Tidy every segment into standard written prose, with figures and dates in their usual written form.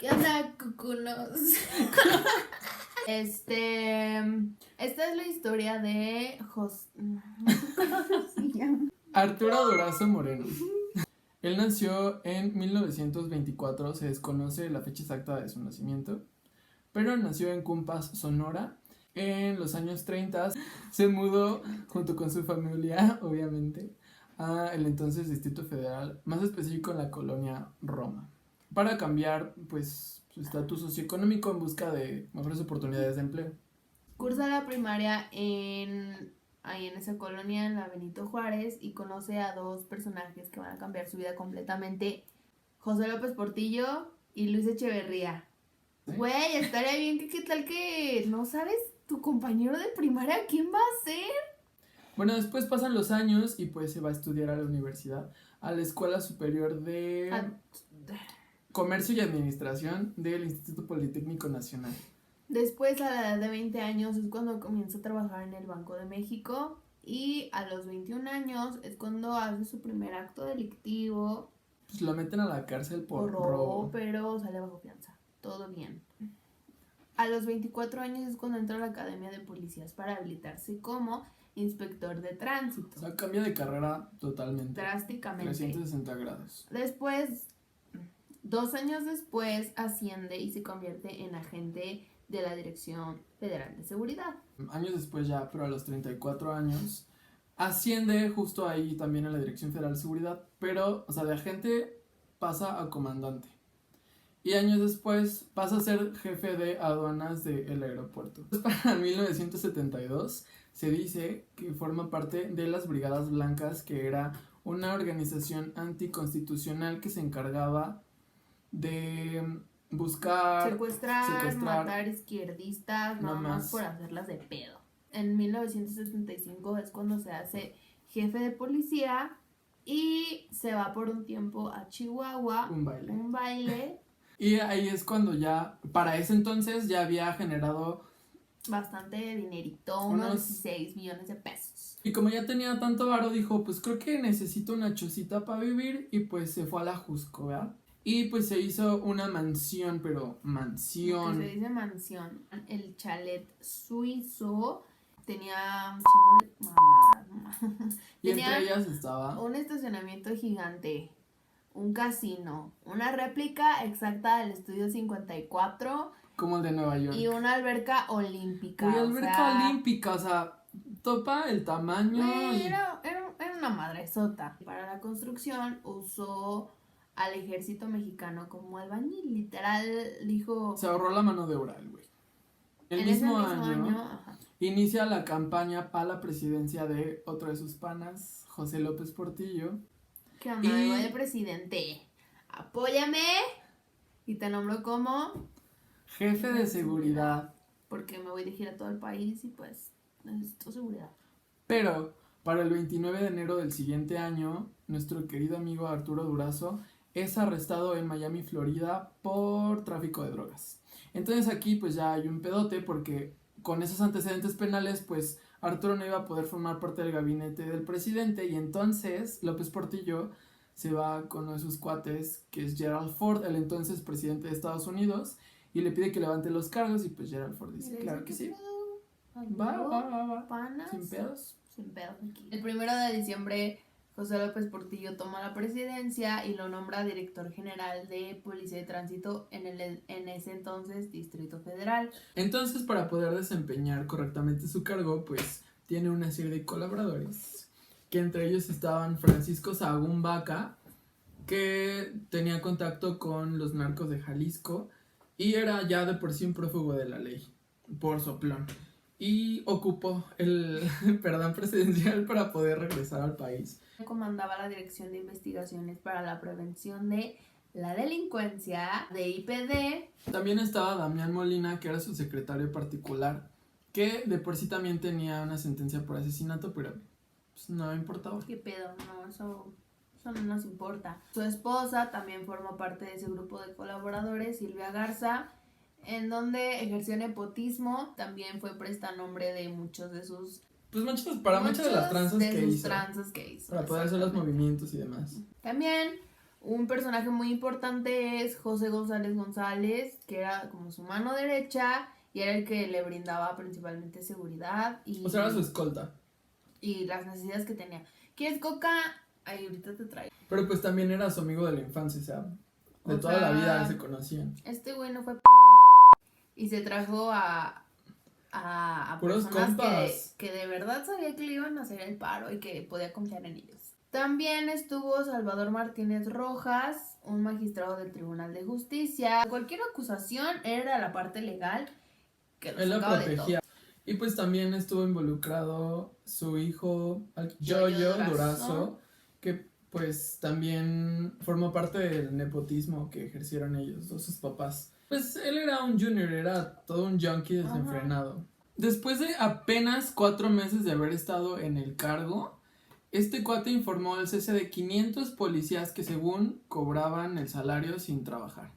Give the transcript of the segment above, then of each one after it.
¿Qué onda, cucunos? Esta es la historia de ¿cómo se llama? Arturo Durazo Moreno. Él nació en 1924, se desconoce la fecha exacta de su nacimiento, pero nació en Cumpas, Sonora. En los años 30 se mudó junto con su familia, obviamente, a el entonces Distrito Federal, más específico en la colonia Roma, para cambiar pues su estatus socioeconómico en busca de mejores oportunidades de empleo. Cursa la primaria ahí en esa colonia, en la Benito Juárez, y conoce a dos personajes que van a cambiar su vida completamente: José López Portillo y Luis Echeverría. ¿Sí? Güey, estaría bien que qué tal que no sabes tu compañero de primaria quién va a ser. Bueno, después pasan los años y pues se va a estudiar a la universidad, a la Escuela Superior de Comercio y Administración del Instituto Politécnico Nacional. Después, a la edad de 20 años, es cuando comienza a trabajar en el Banco de México. Y a los 21 años es cuando hace su primer acto delictivo. Pues lo meten a la cárcel por robo, robo. pero sale bajo fianza. Todo bien. A los 24 años es cuando entra a la Academia de Policías para habilitarse como inspector de tránsito. O sea, cambia de carrera totalmente. Drásticamente. 360 grados. Después, 2 años después, asciende y se convierte en agente de la Dirección Federal de Seguridad. Años después ya, pero a los 34 años, asciende justo ahí también a la Dirección Federal de Seguridad, pero, o sea, de agente pasa a comandante. Y años después pasa a ser jefe de aduanas del aeropuerto. Para 1972 se dice que forma parte de las Brigadas Blancas, que era una organización anticonstitucional que se encargaba de buscar, secuestrar, matar izquierdistas, nada más por hacerlas de pedo. En 1975 es cuando se hace jefe de policía y se va por un tiempo a Chihuahua. Un baile. Y ahí es cuando ya, para ese entonces ya había generado bastante dinerito, unos 16 millones de pesos. Y como ya tenía tanto varo, dijo, pues creo que necesito una chocita para vivir, y pues se fue a la Jusco, ¿verdad? Y pues se hizo una mansión, pero mansión. Lo que se dice mansión. El chalet suizo tenía un chingo de mamadas. Y entre ellas estaba un estacionamiento gigante, un casino, una réplica exacta del Estudio 54, como el de Nueva York, y una alberca olímpica. Una alberca olímpica, o sea, topa el tamaño. Era una madresota. Para la construcción usó al ejército mexicano como albañil, literal, dijo. Se ahorró la mano de obra el güey. El mismo año inicia la campaña para la presidencia de otro de sus panas, José López Portillo. ¿Qué onda? Me voy de presidente. Apóyame. Y te nombro como jefe de seguridad. Porque me voy a dirigir a todo el país y pues necesito seguridad. Pero para el 29 de enero del siguiente año, nuestro querido amigo Arturo Durazo es arrestado en Miami, Florida, por tráfico de drogas. Entonces aquí pues ya hay un pedote, porque con esos antecedentes penales pues Arturo no iba a poder formar parte del gabinete del presidente, y entonces López Portillo se va con uno de sus cuates, que es Gerald Ford, el entonces presidente de Estados Unidos, y le pide que levante los cargos, y pues Gerald Ford dice, claro que sí. Va. Panas. Sin pedos. Aquí. El 1 de diciembre, José López Portillo toma la presidencia y lo nombra director general de Policía de Tránsito en ese entonces Distrito Federal. Entonces, para poder desempeñar correctamente su cargo, pues tiene una serie de colaboradores, que entre ellos estaban Francisco Sahagún Vaca, que tenía contacto con los narcos de Jalisco y era ya de por sí un prófugo de la ley, por soplón. Y ocupó el perdón presidencial para poder regresar al país. Comandaba la Dirección de Investigaciones para la Prevención de la Delincuencia, de IPD. También estaba Damián Molina, que era su secretario particular, que de por sí también tenía una sentencia por asesinato, pero pues no importaba. ¿Qué pedo? No, eso no nos importa. Su esposa también formó parte de ese grupo de colaboradores, Silvia Garza, en donde ejerció nepotismo. También fue prestanombre de muchos de sus... pues muchas de las tranzas que hizo. Que hizo. Para poder hacer los movimientos y demás. También Un personaje muy importante es José González González, que era como su mano derecha y era el que le brindaba principalmente seguridad y... O sea, era su escolta. Y las necesidades que tenía. ¿Quieres coca? Ay, ahorita te traigo. Pero pues también era su amigo de la infancia, o sea, de toda la vida se conocían. Este güey no fue pendejo. Y se trajo a puros personas que de verdad sabía que le iban a hacer el paro y que podía confiar en ellos. También estuvo Salvador Martínez Rojas, un magistrado del Tribunal de Justicia. Cualquier acusación era la parte legal que él lo protegía. Y pues también estuvo involucrado su hijo Yoyo Durazo, que pues también formó parte del nepotismo que ejercieron ellos, sus papás. Pues él era un junior, era todo un junkie desenfrenado. Ajá. Después de apenas 4 meses de haber estado en el cargo, este cuate informó el cese de 500 policías que según cobraban el salario sin trabajar.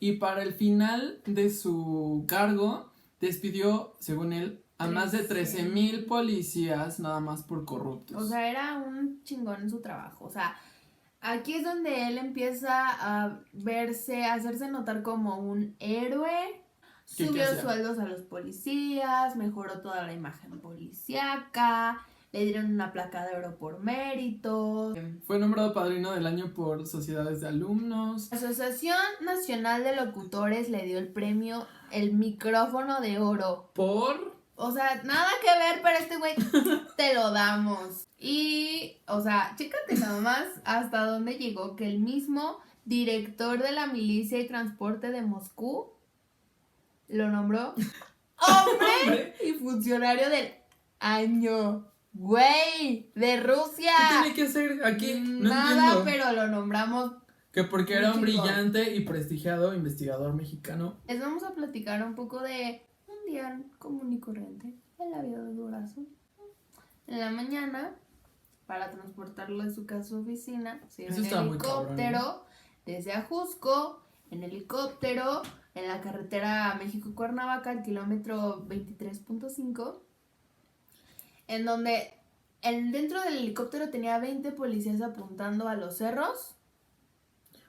Y para el final de su cargo, despidió, según él, a más de 13,000 policías nada más por corruptos. O sea, era un chingón en su trabajo. O sea, aquí es donde él empieza a verse, a hacerse notar como un héroe. Subió sueldos a los policías, mejoró toda la imagen policíaca, le dieron una placa de oro por mérito. Fue nombrado padrino del año por sociedades de alumnos. La Asociación Nacional de Locutores le dio el premio El Micrófono de Oro. ¿Por? O sea, nada que ver, pero este güey te lo damos. Y, o sea, chécate nada más hasta dónde llegó que el mismo director de la milicia y transporte de Moscú lo nombró hombre y funcionario del año. Güey, de Rusia. ¿Qué tiene que hacer aquí? No nada, entiendo. Pero lo nombramos. Que porque era un brillante y prestigiado investigador mexicano. Les vamos a platicar un poco de un día común y corriente en la vida de Durazo. En la mañana, para transportarlo de su casa a su oficina, se iba en helicóptero desde Ajusco, en helicóptero, en la carretera México-Cuernavaca, al kilómetro 23.5, en donde dentro del helicóptero tenía 20 policías apuntando a los cerros.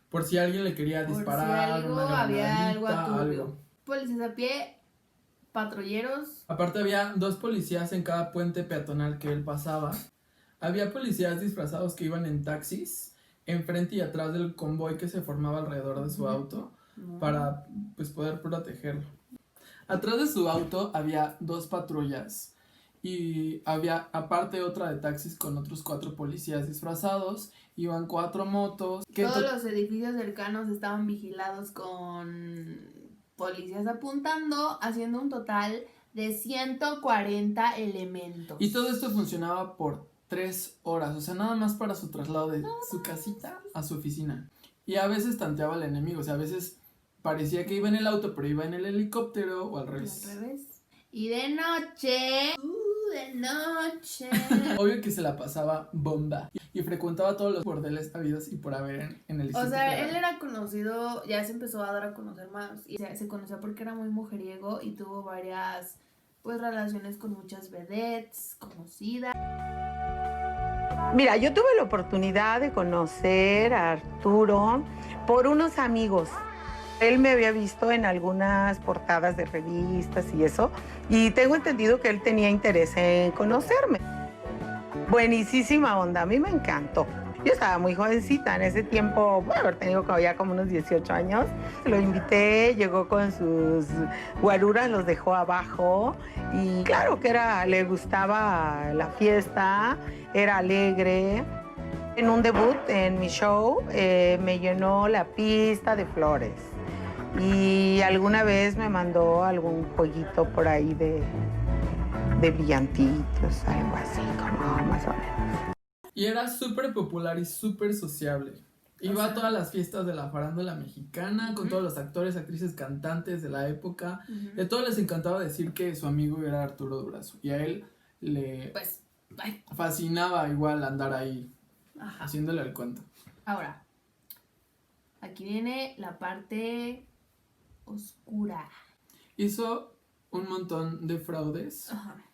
Por si alguien le quería disparar, si había algo turbio. Policías a pie, patrulleros. Aparte había 2 policías en cada puente peatonal que él pasaba. Había policías disfrazados que iban en taxis, enfrente y atrás del convoy que se formaba alrededor de su auto, para pues poder protegerlo. Atrás de su auto había 2 patrullas. Y había aparte otra de taxis con otros 4 policías disfrazados. Iban 4 motos. Todos los edificios cercanos estaban vigilados con policías apuntando, haciendo un total de 140 elementos. Y todo esto funcionaba por 3 horas, o sea, nada más para su traslado de su casita a su oficina. Y a veces tanteaba al enemigo, o sea, a veces parecía que iba en el auto, pero iba en el helicóptero o al revés. Y de noche... de noche. Obvio que se la pasaba bomba y frecuentaba todos los bordeles habidos y por haber en el distrito. O sea, él era conocido, ya se empezó a dar a conocer más y se conocía porque era muy mujeriego y tuvo varias pues relaciones con muchas vedettes conocidas. Mira, yo tuve la oportunidad de conocer a Arturo por unos amigos. Él me había visto en algunas portadas de revistas y eso, y tengo entendido que él tenía interés en conocerme. Buenísima onda, a mí me encantó. Yo estaba muy jovencita en ese tiempo, bueno, haber tenido ya como unos 18 años. Lo invité, llegó con sus guaruras, los dejó abajo y claro que le gustaba la fiesta, era alegre. En un debut en mi show me llenó la pista de flores. Y alguna vez me mandó algún jueguito por ahí de brillantitos, algo así, como más o menos. Y era súper popular y súper sociable. Iba a todas las fiestas de la farándula mexicana, con todos los actores, actrices, cantantes de la época. Y a todos les encantaba decir que su amigo era Arturo Durazo. Y a él le fascinaba igual andar ahí, haciéndole el cuento. Ahora, aquí viene la parte oscura. Hizo un montón de fraudes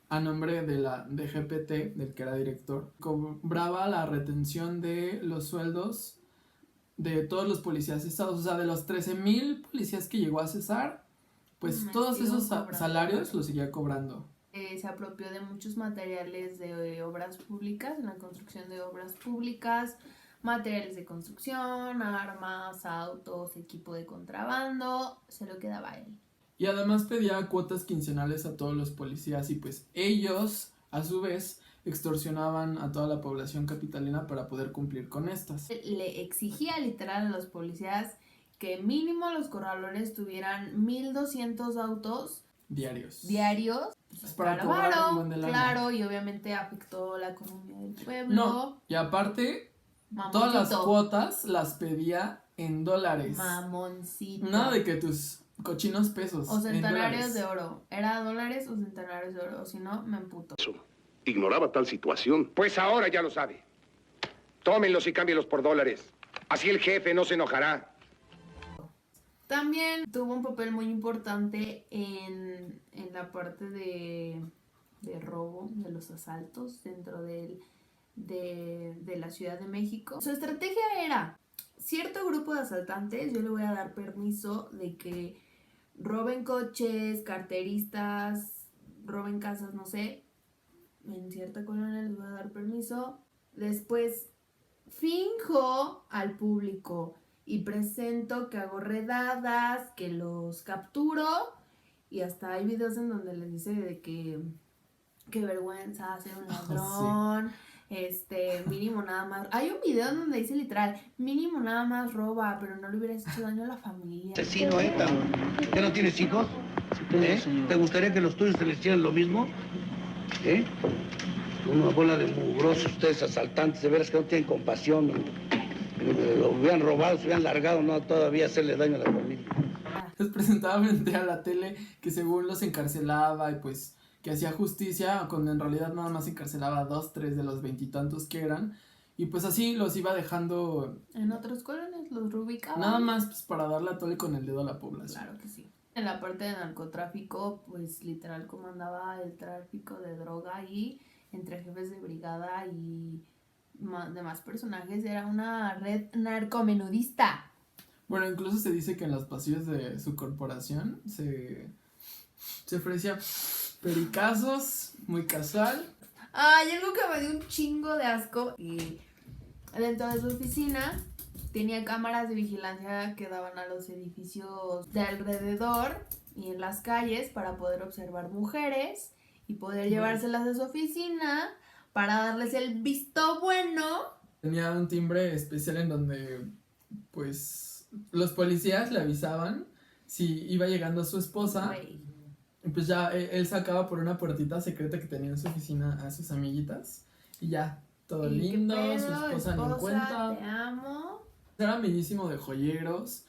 a nombre de la DGPT, del que era director. Cobraba la retención de los sueldos de todos los policías cesados. O sea, de los 13,000 policías que llegó a cesar, pues todos esos salarios los seguía cobrando. Se apropió de muchos materiales de obras públicas, en la construcción de obras públicas, materiales de construcción, armas, autos, equipo de contrabando, se lo quedaba a él. Y además pedía cuotas quincenales a todos los policías y pues ellos, a su vez, extorsionaban a toda la población capitalina para poder cumplir con estas. Le exigía literal a los policías que mínimo los corralones tuvieran 1,200 autos diarios. Pues para cobrar un buen de lana. Claro, y obviamente afectó la economía del pueblo. No, y aparte, todas las cuotas las pedía en dólares. Mamoncito. Nada de que tus cochinos pesos. O centenarios de oro. Era dólares o centenarios de oro. O si no, me emputo. Ignoraba tal situación. Pues ahora ya lo sabe. Tómenlos y cámbielos por dólares. Así el jefe no se enojará. También tuvo un papel muy importante en la parte de robo, de los asaltos dentro de la Ciudad de México. Su estrategia era, cierto grupo de asaltantes, yo le voy a dar permiso de que roben coches, carteristas, roben casas, no sé, en cierta colonia les voy a dar permiso. Después finjo al público y presento que hago redadas, que los capturo, y hasta hay videos en donde les dice de que qué vergüenza ser un ladrón. Sí. Mínimo nada más. Hay un video en donde dice literal, mínimo nada más roba, pero no le hubieras hecho daño a la familia. Asesino, ¿Ya no tienes hijos? Sí, ¿Te gustaría que los tuyos te les hicieran lo mismo? Una bola de mugrosos ustedes asaltantes, de veras que no tienen compasión. Lo hubieran robado, se hubieran largado, no todavía hacerle daño a la familia. Les presentaba frente a la tele que según los encarcelaba y pues que hacía justicia, cuando en realidad nada más encarcelaba a 2, 3 de los 20 y tantos que eran. Y pues así los iba dejando... En otros colonias los reubicaban. Nada más pues para darle a tole con el dedo a la población. Claro que sí. En la parte de narcotráfico, pues literal comandaba el tráfico de droga y entre jefes de brigada y demás personajes, era una red narcomenudista. Bueno, incluso se dice que en los pasillos de su corporación se ofrecía pericazos, muy casual. Ay, algo que me dio un chingo de asco. Y dentro de su oficina tenía cámaras de vigilancia que daban a los edificios de alrededor y en las calles para poder observar mujeres y poder llevárselas a su oficina para darles el visto bueno. Tenía un timbre especial en donde, pues, los policías le avisaban si iba llegando su esposa. Wey. Y pues ya él sacaba por una puertita secreta que tenía en su oficina a sus amiguitas. Y ya, todo ¿Y lindo, qué pedo, su esposa ni en cuenta. Te amo. Era amiguísimo de joyeros.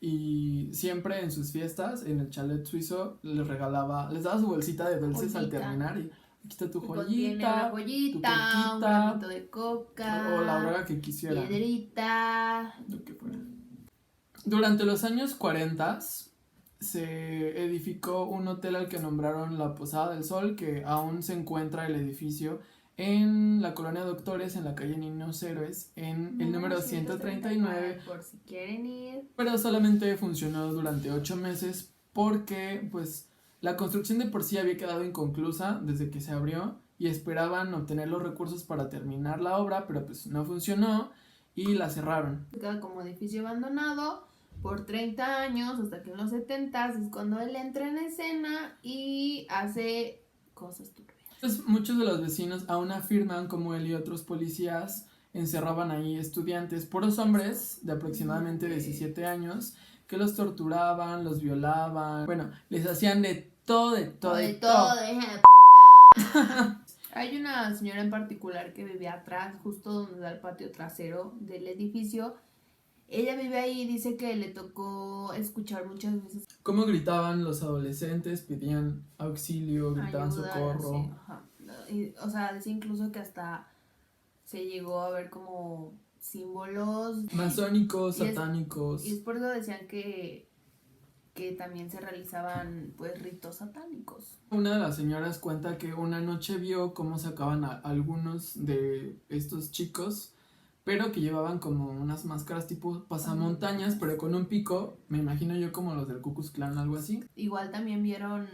Y siempre en sus fiestas, en el chalet suizo, les daba su bolsita de dulces al terminar y aquí está tu joyita, tu coquita, un gramito de coca, o la droga que quisiera, piedrita, lo que fuera. Durante los años 40 se edificó un hotel al que nombraron la Posada del Sol, que aún se encuentra el edificio en la colonia Doctores, en la calle Niños Héroes, en el número 139, por si quieren ir. Pero solamente funcionó durante 8 meses porque pues la construcción de por sí había quedado inconclusa desde que se abrió y esperaban obtener los recursos para terminar la obra, pero pues no funcionó y la cerraron. Queda como edificio abandonado por 30 años hasta que en los 70s es cuando él entra en escena y hace cosas turbias. Entonces, muchos de los vecinos aún afirman como él y otros policías encerraban ahí estudiantes, puros hombres de aproximadamente 17 años, que los torturaban, los violaban, bueno, les hacían de todo. Hay una señora en particular que vivía atrás, justo donde da el patio trasero del edificio. Ella vive ahí y dice que le tocó escuchar muchas veces cómo gritaban los adolescentes, pedían auxilio, gritaban ayuda, socorro. Sí, ajá. Y, o sea, dice incluso que hasta se llegó a ver como símbolos masónicos, satánicos. Y es por eso decían que también se realizaban pues ritos satánicos. Una de las señoras cuenta que una noche vio cómo sacaban a algunos de estos chicos pero que llevaban como unas máscaras tipo pasamontañas, pero con un pico, me imagino yo como los del Ku Klux Klan, algo así. Igual también vieron,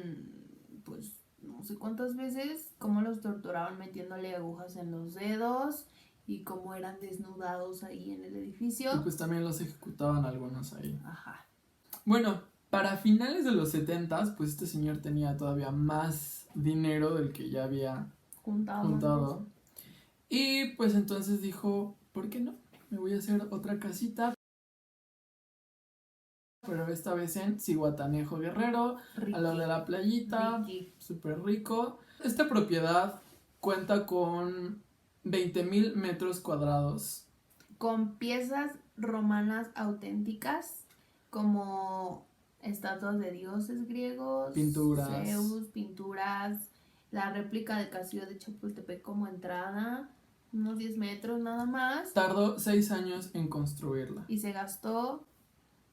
pues, no sé cuántas veces, cómo los torturaban metiéndole agujas en los dedos y cómo eran desnudados ahí en el edificio. Y pues también los ejecutaban algunos ahí. Ajá. Bueno, para finales de los 70s, pues este señor tenía todavía más dinero del que ya había juntado. Y pues entonces dijo, ¿por qué no? Me voy a hacer otra casita. Pero esta vez en Zihuatanejo, Guerrero, al lado de la playita, súper rico. Esta propiedad cuenta con 20,000 metros cuadrados. Con piezas romanas auténticas, como estatuas de dioses griegos, Pinturas. Zeus, pinturas, la réplica del castillo de Chapultepec como entrada, unos 10 metros nada más. Tardó 6 años en construirla. Y se gastó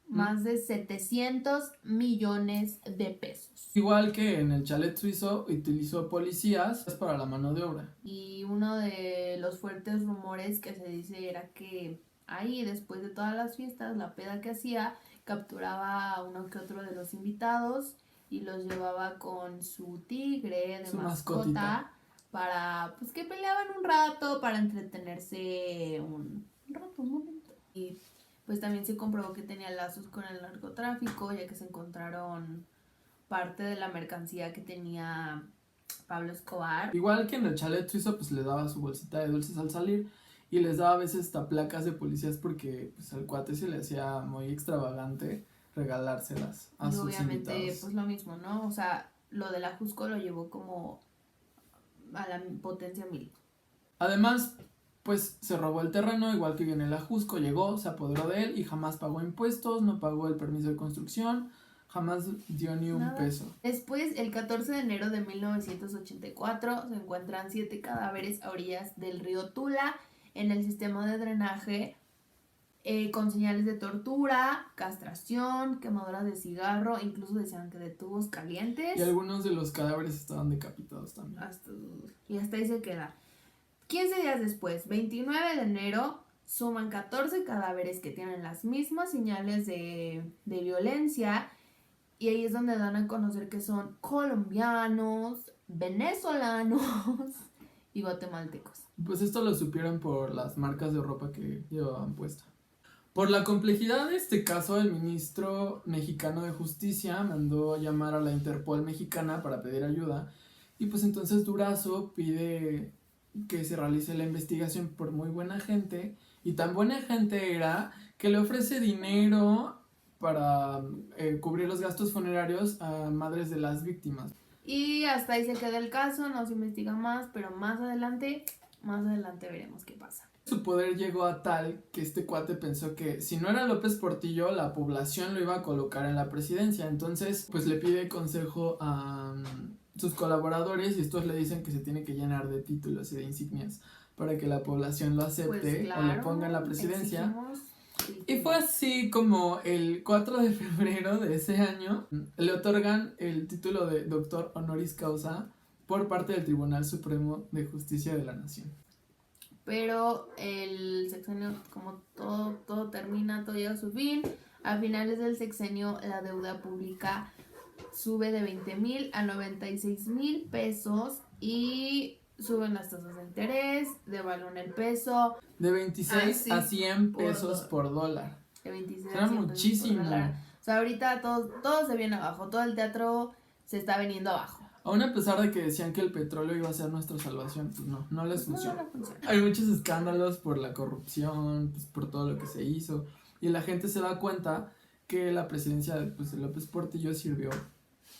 más de 700 millones de pesos. Igual que en el chalet suizo, utilizó policías para la mano de obra. Y uno de los fuertes rumores que se dice era que ahí, después de todas las fiestas, la peda que hacía, capturaba a uno que otro de los invitados y los llevaba con su tigre de Su mascota mascotita. para, pues, que peleaban un rato, para entretenerse un momento. Y pues también se comprobó que tenía lazos con el narcotráfico, ya que se encontraron parte de la mercancía que tenía Pablo Escobar. Igual que en el chalet suizo, pues le daba su bolsita de dulces al salir y les daba a veces hasta placas de policías porque pues al cuate se le hacía muy extravagante regalárselas a sus obviamente, invitados. pues lo mismo, ¿no? O sea, lo de la Jusco lo llevó como a la potencia 1000. Además, pues se robó el terreno, igual que viene la Jusco, llegó, se apoderó de él y jamás pagó impuestos, no pagó el permiso de construcción, jamás dio ni un peso. Después, el 14 de enero de 1984, se encuentran 7 cadáveres a orillas del río Tula en el sistema de drenaje, con señales de tortura, castración, quemaduras de cigarro, incluso decían que de tubos calientes. Y algunos de los cadáveres estaban decapitados también. Y hasta ahí se queda. 15 días después, 29 de enero, suman 14 cadáveres que tienen las mismas señales de violencia. Y ahí es donde dan a conocer que son colombianos, venezolanos y guatemaltecos. Pues esto lo supieron por las marcas de ropa que llevaban puesta. Por la complejidad de este caso, el ministro mexicano de Justicia mandó llamar a la Interpol mexicana para pedir ayuda. Y pues entonces Durazo pide que se realice la investigación por muy buena gente. Y tan buena gente era que le ofrece dinero para cubrir los gastos funerarios a madres de las víctimas. Y hasta ahí se queda el caso, no se investiga más, pero más adelante veremos qué pasa. Su poder llegó a tal que este cuate pensó que si no era López Portillo, la población lo iba a colocar en la presidencia. Entonces, pues le pide consejo a sus colaboradores y estos le dicen que se tiene que llenar de títulos y de insignias para que la población lo acepte, pues claro, o le ponga en la presidencia. Exigimos. Y fue así como el 4 de febrero de ese año le otorgan el título de doctor honoris causa por parte del Tribunal Supremo de Justicia de la Nación. Pero el sexenio, como todo termina, todo llega a su fin. A finales del sexenio, la deuda pública sube de 20,000 a 96,000 pesos y suben las tasas de interés, devalúan el peso. De 26 a 100 pesos por dólar. De 26 Era a 100 muchísimo. pesos por dólar. O sea, ahorita todo se viene abajo, todo el teatro se está viniendo abajo. Aún a pesar de que decían que el petróleo iba a ser nuestra salvación, pues no les funcionó. No funciona. Hay muchos escándalos por la corrupción, pues por todo lo que se hizo. Y la gente se da cuenta que la presidencia pues, de López Portillo sirvió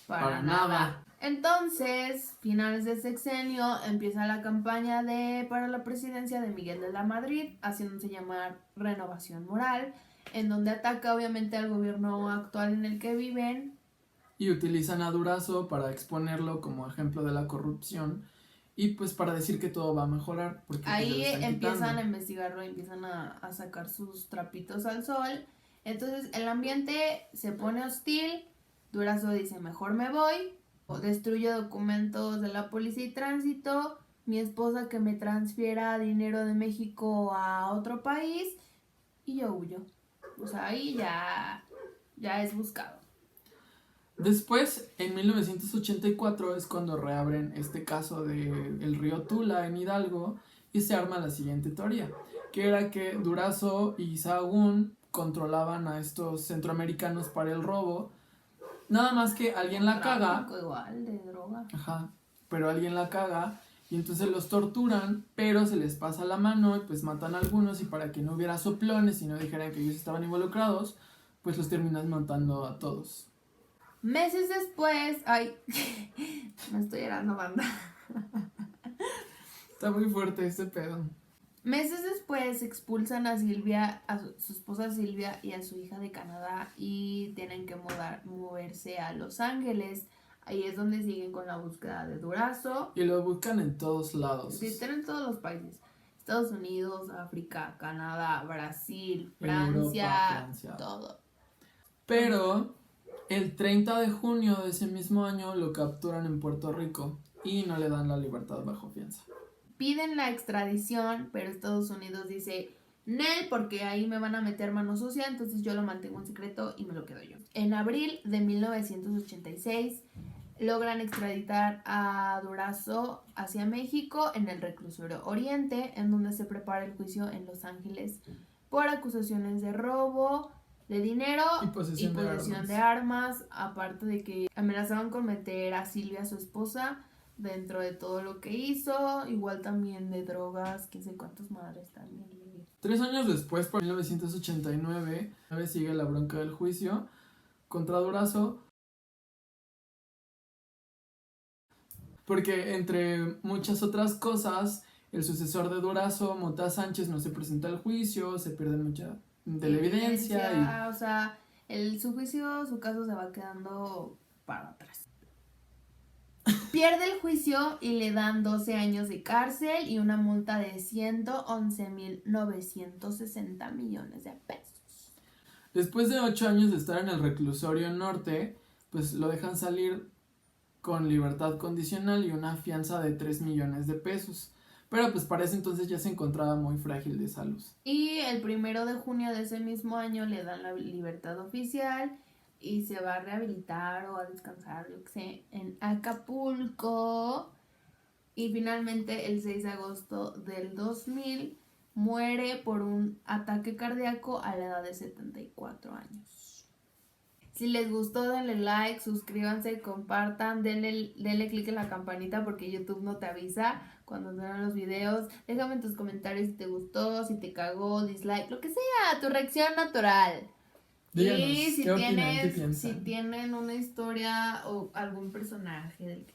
para nada. Entonces, finales del sexenio, empieza la campaña para la presidencia de Miguel de la Madrid, haciéndose llamar Renovación Moral, en donde ataca obviamente al gobierno actual en el que viven. Y utilizan a Durazo para exponerlo como ejemplo de la corrupción y pues para decir que todo va a mejorar. Porque ahí empiezan a investigarlo, empiezan a sacar sus trapitos al sol. Entonces el ambiente se pone hostil, Durazo dice mejor me voy, destruye documentos de la policía y tránsito, mi esposa que me transfiera dinero de México a otro país y yo huyo. O sea, ahí ya es buscado. Después, en 1984 es cuando reabren este caso del río Tula en Hidalgo y se arma la siguiente teoría, que era que Durazo y Sahagún controlaban a estos centroamericanos para el robo, nada más que alguien la caga. Tráfico igual de droga. Ajá, pero alguien la caga y entonces los torturan, pero se les pasa la mano y pues matan a algunos y para que no hubiera soplones y no dijeran que ellos estaban involucrados, pues los terminan matando a todos. Meses después, ay, me estoy llorando, banda. Está muy fuerte este pedo. Meses después expulsan a Silvia, a su esposa Silvia y a su hija de Canadá y tienen que moverse a Los Ángeles. Ahí es donde siguen con la búsqueda de Durazo. Y lo buscan en todos lados. Sí, están en todos los países. Estados Unidos, África, Canadá, Brasil, Europa, Francia, todo. Pero el 30 de junio de ese mismo año lo capturan en Puerto Rico y no le dan la libertad bajo fianza. Piden la extradición, pero Estados Unidos dice, Nel, porque ahí me van a meter mano sucia, entonces yo lo mantengo en secreto y me lo quedo yo. En abril de 1986 logran extraditar a Durazo hacia México en el reclusorio Oriente, en donde se prepara el juicio en Los Ángeles por acusaciones de robo de dinero Y posesión de armas, aparte de que amenazaban con meter a Silvia, su esposa, dentro de todo lo que hizo, igual también de drogas, quién sé cuántas madres también. 3 años después, por 1989, sigue la bronca del juicio contra Durazo. Porque entre muchas otras cosas, el sucesor de Durazo, Mota Sánchez, no se presenta al juicio, se pierde mucha de la evidencia. O sea, su juicio, su caso se va quedando para atrás. Pierde el juicio y le dan 12 años de cárcel y una multa de 111,960 millones de pesos. Después de 8 años de estar en el reclusorio norte, pues lo dejan salir con libertad condicional y una fianza de 3 millones de pesos. Pero pues para ese entonces ya se encontraba muy frágil de salud. Y el 1 de junio de ese mismo año le dan la libertad oficial y se va a rehabilitar o a descansar, yo qué sé, en Acapulco. Y finalmente el 6 de agosto del 2000 muere por un ataque cardíaco a la edad de 74 años. Si les gustó, denle like, suscríbanse, compartan, denle click en la campanita porque YouTube no te avisa cuando salgan los videos. Déjame en tus comentarios si te gustó, si te cagó, dislike, lo que sea, tu reacción natural. Díganos, y si ¿qué opinan? ¿Qué piensan? Si tienen una historia o algún personaje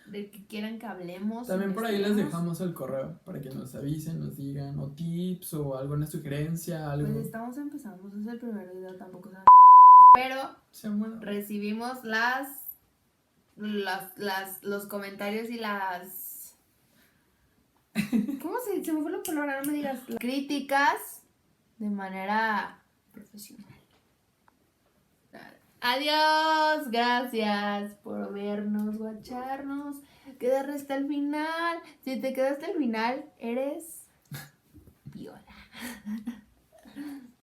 del que quieran que hablemos. También por ahí les dejamos el correo para que nos avisen, nos digan, o tips, o alguna sugerencia, algo. Pues estamos empezando, es el primer video, tampoco saben. Pero recibimos los comentarios y las... ¿Cómo se me fue la palabra? No me digas. Críticas de manera profesional. Adiós, gracias por vernos, guacharnos. Quedar hasta el final. Si te quedaste al final, eres viola.